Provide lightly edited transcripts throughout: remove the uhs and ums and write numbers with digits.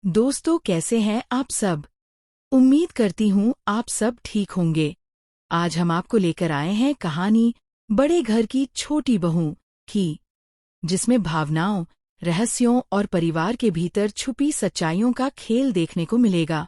दोस्तों, कैसे हैं आप सब। उम्मीद करती हूँ आप सब ठीक होंगे। आज हम आपको लेकर आए हैं कहानी बड़े घर की छोटी बहू की, जिसमें भावनाओं, रहस्यों और परिवार के भीतर छुपी सच्चाइयों का खेल देखने को मिलेगा।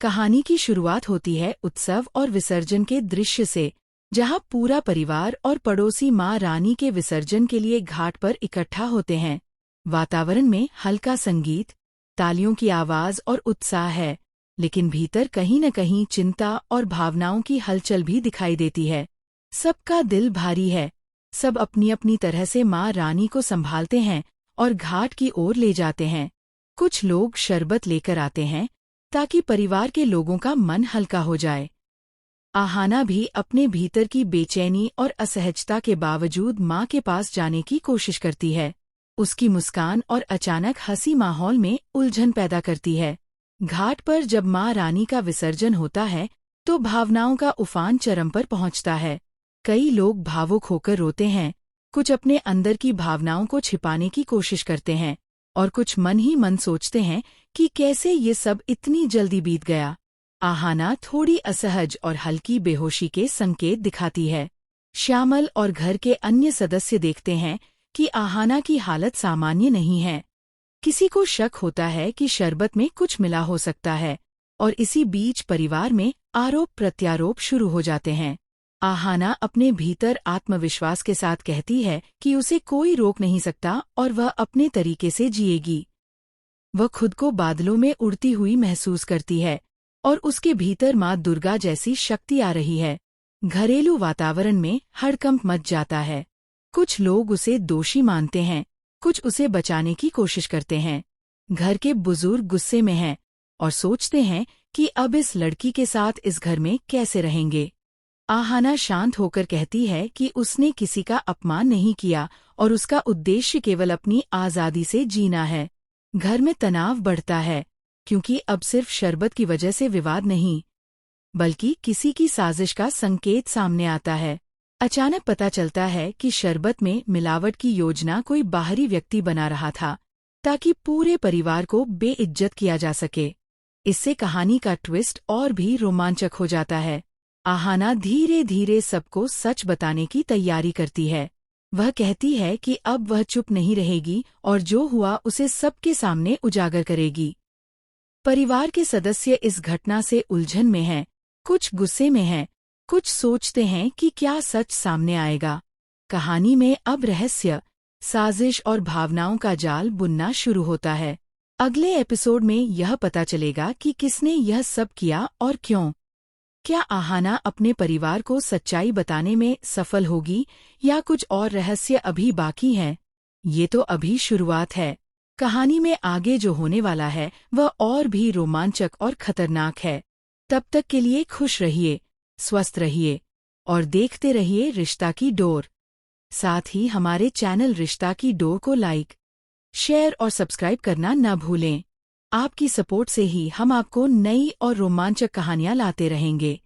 कहानी की शुरुआत होती है उत्सव और विसर्जन के दृश्य से, जहाँ पूरा परिवार और पड़ोसी माँ रानी के विसर्जन के लिए घाट पर इकट्ठा होते हैं। वातावरण में हल्का संगीत, तालियों की आवाज और उत्साह है, लेकिन भीतर कहीं न कहीं चिंता और भावनाओं की हलचल भी दिखाई देती है। सबका दिल भारी है, सब अपनी अपनी तरह से माँ रानी को संभालते हैं और घाट की ओर ले जाते हैं। कुछ लोग शरबत लेकर आते हैं ताकि परिवार के लोगों का मन हल्का हो जाए। आहाना भी अपने भीतर की बेचैनी और असहजता के बावजूद माँ के पास जाने की कोशिश करती है। उसकी मुस्कान और अचानक हंसी माहौल में उलझन पैदा करती है। घाट पर जब माँ रानी का विसर्जन होता है तो भावनाओं का उफान चरम पर पहुंचता है। कई लोग भावुक होकर रोते हैं, कुछ अपने अंदर की भावनाओं को छिपाने की कोशिश करते हैं और कुछ मन ही मन सोचते हैं कि कैसे ये सब इतनी जल्दी बीत गया। आहाना थोड़ी असहज और हल्की बेहोशी के संकेत दिखाती है। श्यामल और घर के अन्य सदस्य देखते हैं कि आहाना की हालत सामान्य नहीं है। किसी को शक होता है कि शरबत में कुछ मिला हो सकता है, और इसी बीच परिवार में आरोप प्रत्यारोप शुरू हो जाते हैं। आहाना अपने भीतर आत्मविश्वास के साथ कहती है कि उसे कोई रोक नहीं सकता और वह अपने तरीके से जिएगी। वह खुद को बादलों में उड़ती हुई महसूस करती है और उसके भीतर माँ दुर्गा जैसी शक्ति आ रही है। घरेलू वातावरण में हड़कंप मच जाता है। कुछ लोग उसे दोषी मानते हैं, कुछ उसे बचाने की कोशिश करते हैं। घर के बुजुर्ग गुस्से में हैं और सोचते हैं कि अब इस लड़की के साथ इस घर में कैसे रहेंगे। आहाना शांत होकर कहती है कि उसने किसी का अपमान नहीं किया और उसका उद्देश्य केवल अपनी आज़ादी से जीना है। घर में तनाव बढ़ता है, क्योंकि अब सिर्फ शरबत की वजह से विवाद नहीं, बल्कि किसी की साजिश का संकेत सामने आता है। अचानक पता चलता है कि शरबत में मिलावट की योजना कोई बाहरी व्यक्ति बना रहा था, ताकि पूरे परिवार को बेइज्जत किया जा सके। इससे कहानी का ट्विस्ट और भी रोमांचक हो जाता है। आहाना धीरे धीरे सबको सच बताने की तैयारी करती है। वह कहती है कि अब वह चुप नहीं रहेगी और जो हुआ उसे सबके सामने उजागर करेगी। परिवार के सदस्य इस घटना से उलझन में हैं, कुछ गुस्से में हैं, कुछ सोचते हैं कि क्या सच सामने आएगा। कहानी में अब रहस्य, साजिश और भावनाओं का जाल बुनना शुरू होता है। अगले एपिसोड में यह पता चलेगा कि किसने यह सब किया और क्यों। क्या आहाना अपने परिवार को सच्चाई बताने में सफल होगी या कुछ और रहस्य अभी बाकी है? ये तो अभी शुरुआत है। कहानी में आगे जो होने वाला है वह और भी रोमांचक और खतरनाक है। तब तक के लिए खुश रहिए, स्वस्थ रहिए और देखते रहिए रिश्ता की डोर। साथ ही हमारे चैनल रिश्ता की डोर को लाइक, शेयर और सब्सक्राइब करना न भूलें। आपकी सपोर्ट से ही हम आपको नई और रोमांचक कहानियां लाते रहेंगे।